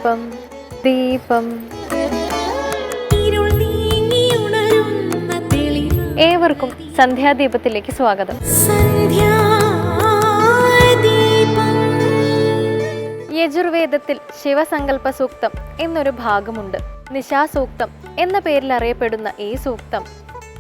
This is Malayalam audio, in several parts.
ദീപം ദീപം. ഏവർക്കും സന്ധ്യാദീപത്തിലേക്ക് സ്വാഗതം. യജുർവേദത്തിൽ ശിവസങ്കല്പ സൂക്തം എന്നൊരു ഭാഗമുണ്ട്. നിശാസൂക്തം എന്ന പേരിൽ അറിയപ്പെടുന്ന ഈ സൂക്തം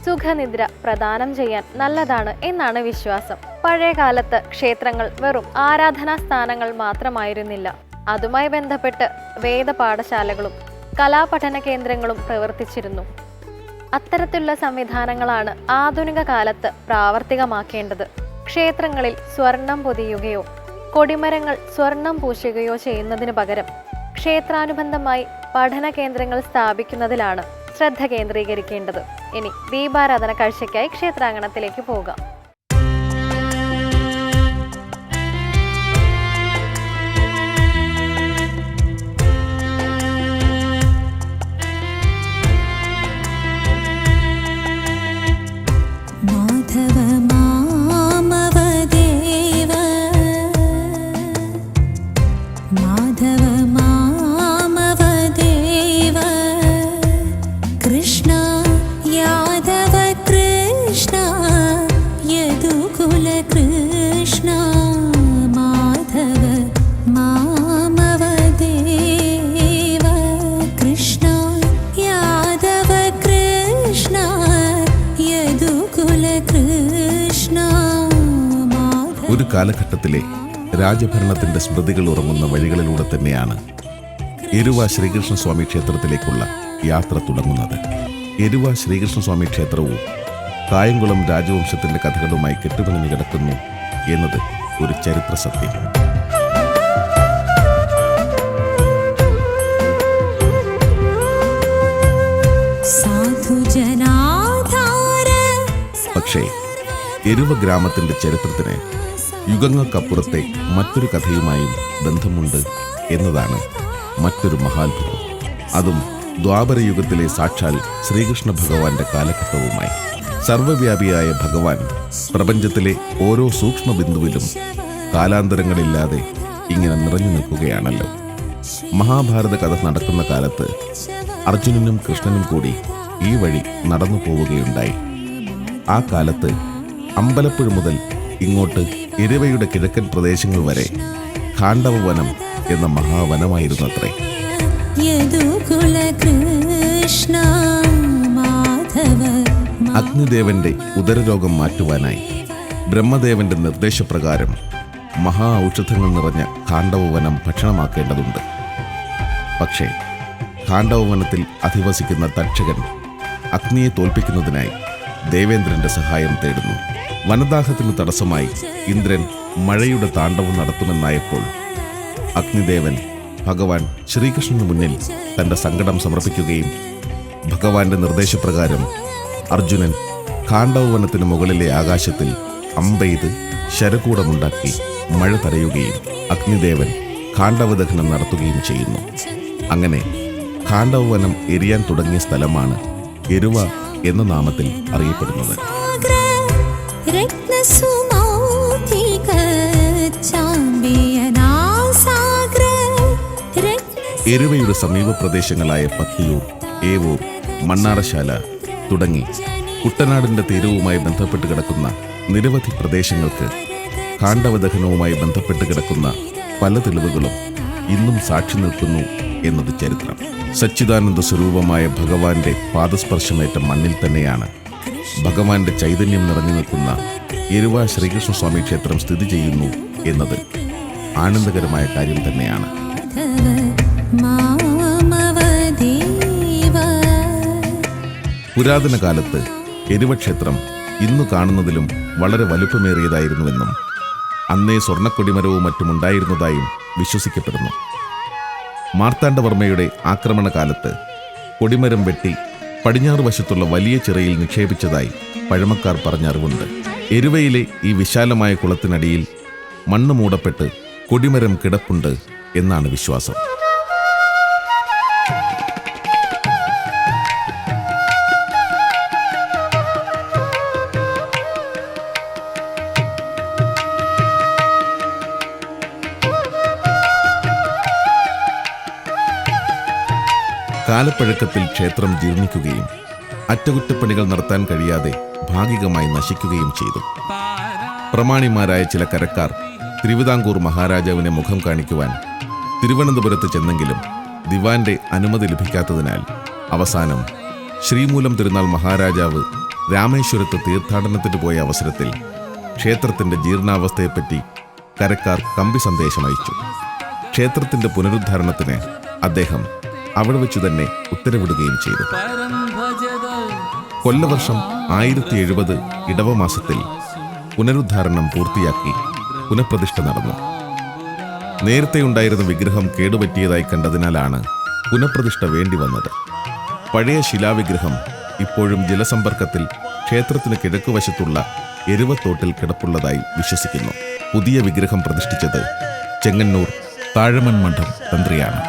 സുഖനിദ്ര പ്രദാനം ചെയ്യാൻ നല്ലതാണ് എന്നാണ് വിശ്വാസം. പഴയ കാലത്ത് ക്ഷേത്രങ്ങൾ വെറും ആരാധനാ സ്ഥാനങ്ങൾ മാത്രമായിരുന്നില്ല. അതുമായി ബന്ധപ്പെട്ട് വേദപാഠശാലകളും കലാപഠന കേന്ദ്രങ്ങളും പ്രവർത്തിച്ചിരുന്നു. അത്തരത്തിലുള്ള സംവിധാനങ്ങളാണ് ആധുനിക കാലത്ത് പ്രാവർത്തികമാക്കേണ്ടത്. ക്ഷേത്രങ്ങളിൽ സ്വർണം പൊതിയുകയോ കൊടിമരങ്ങൾ സ്വർണം പൂശുകയോ ചെയ്യുന്നതിനു പകരം ക്ഷേത്രാനുബന്ധമായി പഠന കേന്ദ്രങ്ങൾ സ്ഥാപിക്കുന്നതിലാണ് ശ്രദ്ധ കേന്ദ്രീകരിക്കേണ്ടത്. ഇനി ദീപാരാധന കാഴ്ചയ്ക്കായി ക്ഷേത്രാങ്കണത്തിലേക്ക് പോകാം. ഒരു കാലഘട്ടത്തിലെ രാജഭരണത്തിന്റെ സ്മൃതികൾ ഉറങ്ങുന്ന വഴികളിലൂടെ തന്നെയാണ് എരുവ ശ്രീകൃഷ്ണസ്വാമി ക്ഷേത്രത്തിലേക്കുള്ള യാത്ര തുടങ്ങുന്നത്. എരുവ ശ്രീകൃഷ്ണസ്വാമി ക്ഷേത്രവും കായംകുളം രാജവംശത്തിന്റെ കഥകളുമായി കെട്ടുപിണഞ്ഞു കിടക്കുന്നു എന്നത് ഒരു ചരിത്ര സത്യം. പക്ഷേ എരുവ ഗ്രാമത്തിന്റെ ചരിത്രത്തിന് യുഗങ്ങൾക്കപ്പുറത്തെ മറ്റൊരു കഥയുമായും ബന്ധമുണ്ട് എന്നതാണ് മറ്റൊരു മഹാത്ഭുതം. അതും ദ്വാപരയുഗത്തിലെ സാക്ഷാൽ ശ്രീകൃഷ്ണ ഭഗവാന്റെ കാലഘട്ടവുമായി. സർവവ്യാപിയായ ഭഗവാൻ പ്രപഞ്ചത്തിലെ ഓരോ സൂക്ഷ്മ ബിന്ദുവിലും കാലാന്തരങ്ങളില്ലാതെ ഇങ്ങനെ നിറഞ്ഞു നിൽക്കുകയാണല്ലോ. മഹാഭാരത കഥ നടക്കുന്ന കാലത്ത് അർജുനനും കൃഷ്ണനും കൂടി ഈ വഴി നടന്നു പോവുകയുണ്ടായി. ആ കാലത്ത് അമ്പലപ്പുഴ മുതൽ ഇങ്ങോട്ട് എരുവയുടെ കിഴക്കൻ പ്രദേശങ്ങൾ വരെ ഖാണ്ഡവവനം എന്ന മഹാവനമായിരുന്നത്രേ. അഗ്നിദേവന്റെ ഉദരരോഗം മാറ്റുവാനായി ബ്രഹ്മദേവന്റെ നിർദ്ദേശപ്രകാരം മഹാ ഔഷധങ്ങൾ നിറഞ്ഞ ഖാണ്ഡവവനം ഭക്ഷണമാക്കേണ്ടതുണ്ട്. പക്ഷേ ഖാണ്ഡവവനത്തിൽ അധിവസിക്കുന്ന തക്ഷകൻ അഗ്നിയെ തോൽപ്പിക്കുന്നതിനായി ദേവേന്ദ്രന്റെ സഹായം തേടുന്നു. വനദാഹത്തിന് തടസ്സമായി ഇന്ദ്രൻ മഴയുടെ താണ്ഡവം നടത്തുമെന്നായപ്പോൾ അഗ്നിദേവൻ ഭഗവാൻ ശ്രീകൃഷ്ണന് മുന്നിൽ തന്റെ സങ്കടം സമർപ്പിക്കുകയും ഭഗവാന്റെ നിർദ്ദേശപ്രകാരം അർജുനൻ ഖാണ്ഡവവനത്തിന് മുകളിലെ ആകാശത്തിൽ അമ്പെയ്ത് ശരകൂടമുണ്ടാക്കി മഴ തടയുകയും അഗ്നിദേവൻ ഖാണ്ഡവദഹനം നടത്തുകയും ചെയ്യുന്നു. അങ്ങനെ ഖാണ്ഡവവനം എരിയാൻ തുടങ്ങിയ സ്ഥലമാണ് എരുവ എന്ന നാമത്തിൽ അറിയപ്പെടുന്നത്. എരുവയുടെ സമീപ പ്രദേശങ്ങളായ പത്തിയൂർ, ഏവൂർ, മണ്ണാറശാല തുടങ്ങി കുട്ടനാടിന്റെ തീരവുമായി ബന്ധപ്പെട്ട് കിടക്കുന്ന നിരവധി പ്രദേശങ്ങൾക്ക് ഖാണ്ഡവദഹനവുമായി ബന്ധപ്പെട്ട് കിടക്കുന്ന പല തെളിവുകളും ഇന്നും സാക്ഷി നിൽക്കുന്നു എന്നത് ചരിത്രം. സച്ചിദാനന്ദ സ്വരൂപമായ ഭഗവാന്റെ പാദസ്പർശമേറ്റ മണ്ണിൽ തന്നെയാണ് ഭഗവാന്റെ ചൈതന്യം നിറഞ്ഞു നിൽക്കുന്ന എരുവ ശ്രീകൃഷ്ണസ്വാമി ക്ഷേത്രം സ്ഥിതി ചെയ്യുന്നു എന്നത് ആനന്ദകരമായ കാര്യം തന്നെയാണ്. പുരാതന കാലത്ത് എരുവ ക്ഷേത്രം ഇന്നു കാണുന്നതിലും വളരെ വലുപ്പമേറിയതായിരുന്നുവെന്നും അന്നേ സ്വർണ്ണക്കൊടിമരവും മറ്റുമുണ്ടായിരുന്നതായും വിശ്വസിക്കപ്പെടുന്നു. മാർത്താണ്ഡവർമ്മയുടെ ആക്രമണകാലത്ത് കൊടിമരം വെട്ടി പടിഞ്ഞാറ് വശത്തുള്ള വലിയ ചിറയിൽ നിക്ഷേപിച്ചതായി പഴമക്കാർ പറഞ്ഞറിവുണ്ട്. എരുവയിലെ ഈ വിശാലമായ കുളത്തിനടിയിൽ മണ്ണ് മൂടപ്പെട്ട് കൊടിമരം കിടപ്പുണ്ട് എന്നാണ് വിശ്വാസം. കാലപ്പഴക്കത്തിൽ ക്ഷേത്രം ജീർണിക്കുകയും അറ്റകുറ്റപ്പണികൾ നടത്താൻ കഴിയാതെ ഭാഗികമായി നശിക്കുകയും ചെയ്തു. പ്രമാണിമാരായ ചില കരക്കാർ തിരുവിതാംകൂർ മഹാരാജാവിനെ മുഖം കാണിക്കുവാൻ തിരുവനന്തപുരത്ത് ചെന്നെങ്കിലും ദിവാന്റെ അനുമതി ലഭിക്കാത്തതിനാൽ അവസാനം ശ്രീമൂലം തിരുനാൾ മഹാരാജാവ് രാമേശ്വരത്ത് തീർത്ഥാടനത്തിന് പോയ അവസരത്തിൽ ക്ഷേത്രത്തിന്റെ ജീർണാവസ്ഥയെപ്പറ്റി കരക്കാർ കമ്പി സന്ദേശം അയച്ചു. ക്ഷേത്രത്തിന്റെ പുനരുദ്ധാരണത്തിന് അദ്ദേഹം അവിടെ വെച്ചു തന്നെ ഉത്തരവിടുകയും ചെയ്തു. കൊല്ലവർഷം 1070 ഇടവമാസത്തിൽ പുനരുദ്ധാരണം പൂർത്തിയാക്കി പുനഃപ്രതിഷ്ഠ നടന്നു. നേരത്തെയുണ്ടായിരുന്ന വിഗ്രഹം കേടുപറ്റിയതായി കണ്ടതിനാലാണ് പുനഃപ്രതിഷ്ഠ വേണ്ടി വന്നത്. പഴയ ശിലാവിഗ്രഹം ഇപ്പോഴും ജലസമ്പർക്കത്തിൽ ക്ഷേത്രത്തിന് കിഴക്കുവശത്തുള്ള എരുവത്തോട്ടിൽ കിടപ്പുള്ളതായി വിശ്വസിക്കുന്നു. പുതിയ വിഗ്രഹം പ്രതിഷ്ഠിച്ചത് ചെങ്ങന്നൂർ താഴമൺ മഠം തന്ത്രിയാണ്.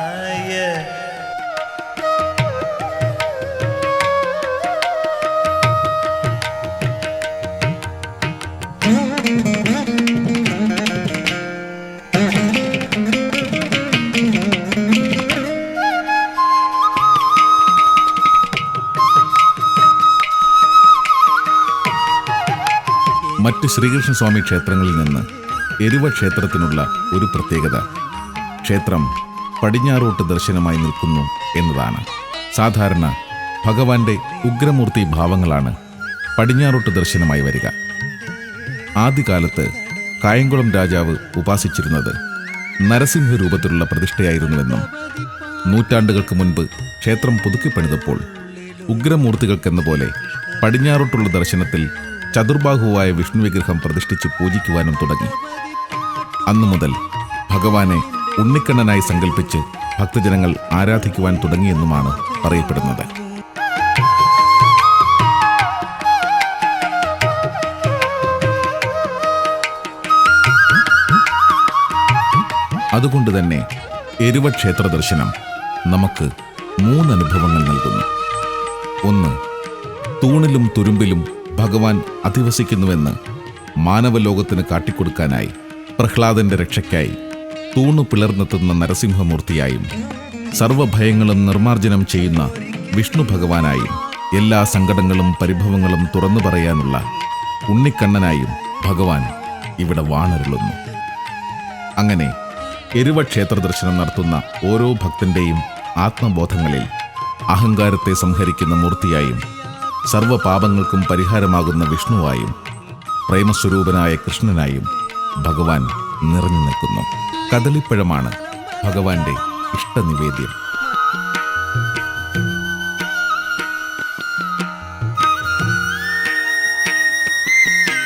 മറ്റ് ശ്രീകൃഷ്ണസ്വാമി ക്ഷേത്രങ്ങളിൽ നിന്ന് എരുവ ക്ഷേത്രത്തിനുള്ള ഒരു പ്രത്യേകത ക്ഷേത്രം പടിഞ്ഞാറോട്ട് ദർശനമായി നിൽക്കുന്നു എന്നതാണ്. സാധാരണ ഭഗവാന്റെ ഉഗ്രമൂർത്തി ഭാവങ്ങളാണ് പടിഞ്ഞാറോട്ട് ദർശനമായി വരിക. ആദ്യകാലത്ത് കായംകുളം രാജാവ് ഉപാസിച്ചിരുന്നത് നരസിംഹ രൂപത്തിലുള്ള പ്രതിഷ്ഠയായിരുന്നുവെന്നും നൂറ്റാണ്ടുകൾക്ക് മുൻപ് ക്ഷേത്രം പുതുക്കിപ്പണിതപ്പോൾ ഉഗ്രമൂർത്തികൾക്കെന്ന പോലെ പടിഞ്ഞാറോട്ടുള്ള ദർശനത്തിൽ ചതുർബാഹുവായ വിഷ്ണു വിഗ്രഹം പ്രതിഷ്ഠിച്ച് പൂജിക്കുവാനും തുടങ്ങി. അന്നു മുതൽ ഭഗവാനെ ഉണ്ണിക്കണ്ണനായി സങ്കല്പിച്ച് ഭക്തജനങ്ങൾ ആരാധിക്കുവാൻ തുടങ്ങിയെന്നുമാണ് പറയപ്പെടുന്നത്. അതുകൊണ്ട് തന്നെ എരുവ ക്ഷേത്ര ദർശനം നമുക്ക് 3 അനുഭവങ്ങൾ നൽകുന്നു. 1. തൂണിലും തുരുമ്പിലും ഭഗവാൻ അധിവസിക്കുന്നുവെന്ന് മാനവലോകത്തിന് കാട്ടിക്കൊടുക്കാനായി പ്രഹ്ലാദന്റെ രക്ഷയ്ക്കായി തൂണു പിളർന്നെത്തുന്ന നരസിംഹമൂർത്തിയായും സർവഭയങ്ങളും നിർമ്മാർജ്ജനം ചെയ്യുന്ന വിഷ്ണു ഭഗവാനായും എല്ലാ സങ്കടങ്ങളും പരിഭവങ്ങളും തുറന്നു പറയാനുള്ള ഉണ്ണിക്കണ്ണനായും ഭഗവാൻ ഇവിടെ വാണരുളുന്നു. അങ്ങനെ എരുവ ക്ഷേത്ര ദർശനം നടത്തുന്ന ഓരോ ഭക്തന്റെയും ആത്മബോധങ്ങളിൽ അഹങ്കാരത്തെ സംഹരിക്കുന്ന മൂർത്തിയായും സർവപാപങ്ങൾക്കും പരിഹാരമാകുന്ന വിഷ്ണുവായും പ്രേമസ്വരൂപനായ കൃഷ്ണനായും ഭഗവാൻ നിറഞ്ഞു നിൽക്കുന്നു. കദളിപ്പഴമാണ് ഭഗവാന്റെ ഇഷ്ടനിവേദ്യം.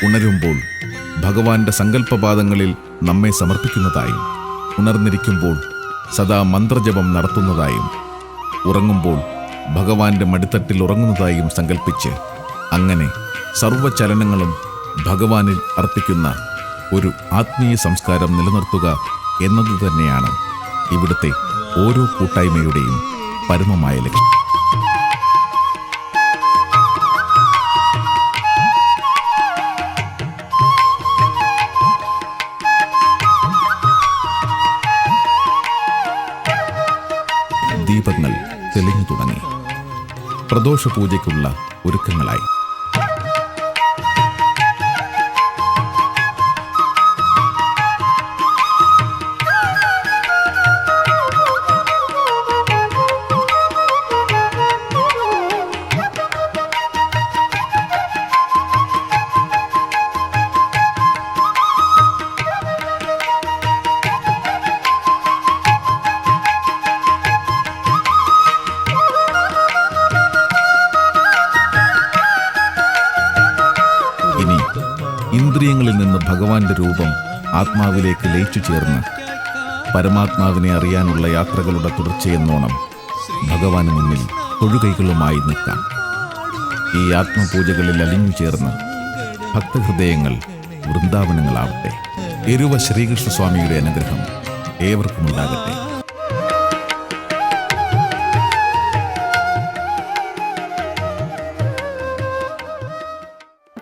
ഉണരുമ്പോൾ ഭഗവാന്റെ സങ്കല്പപാദങ്ങളിൽ നമ്മെ സമർപ്പിക്കുന്നതായും ഉണർന്നിരിക്കുമ്പോൾ സദാ മന്ത്രജപം നടത്തുന്നതായും ഉറങ്ങുമ്പോൾ ഭഗവാന്റെ മടിത്തട്ടിൽ ഉറങ്ങുന്നതായും സങ്കല്പിച്ച് അങ്ങനെ സർവചലനങ്ങളും ഭഗവാനിൽ അർപ്പിക്കുന്ന ഒരു ആത്മീയ സംസ്കാരം നിലനിർത്തുക എന്നത് തന്നെയാണ് ഇവിടുത്തെ ഓരോ കൂട്ടായ്മയുടെയും പരമമായ ലക്ഷ്യം. ദീപങ്ങൾ തെളിഞ്ഞു തുടങ്ങി. പ്രദോഷ പൂജയ്ക്കുള്ള ഒരുക്കങ്ങളായി. ഇന്ദ്രിയങ്ങളിൽ നിന്ന് ഭഗവാന്റെ രൂപം ആത്മാവിലേക്ക് ലയിച്ചു ചേർന്ന് പരമാത്മാവിനെ അറിയാനുള്ള യാത്രകളുടെ തുടർച്ചയെന്നോണം ഭഗവാന് മുന്നിൽ തൊഴുകൈകളുമായി നിൽക്കാം. ഈ ആത്മപൂജകളിൽ അലിഞ്ഞു ചേർന്ന് ഭക്തഹൃദയങ്ങൾ വൃന്ദാവനങ്ങളാവട്ടെ. എരുവ ശ്രീകൃഷ്ണസ്വാമിയുടെ അനുഗ്രഹം ഏവർക്കുമുണ്ടാകട്ടെ.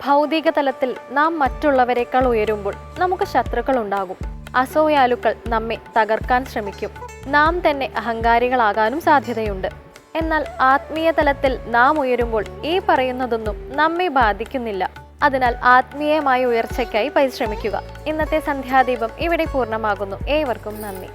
ഭൗതിക തലത്തിൽ നാം മറ്റുള്ളവരെക്കാൾ ഉയരുമ്പോൾ നമുക്ക് ശത്രുക്കൾ ഉണ്ടാകും. അസൂയാലുക്കൾ നമ്മെ തകർക്കാൻ ശ്രമിക്കും. നാം തന്നെ അഹങ്കാരികളാകാനും സാധ്യതയുണ്ട്. എന്നാൽ ആത്മീയ തലത്തിൽ നാം ഉയരുമ്പോൾ ഈ പറയുന്നതൊന്നും നമ്മെ ബാധിക്കുന്നില്ല. അതിനാൽ ആത്മീയമായ ഉയർച്ചയ്ക്കായി പരിശ്രമിക്കുക. ഇന്നത്തെ സന്ധ്യാദീപം ഇവിടെ പൂർണ്ണമാകുന്നു. ഏവർക്കും നന്ദി.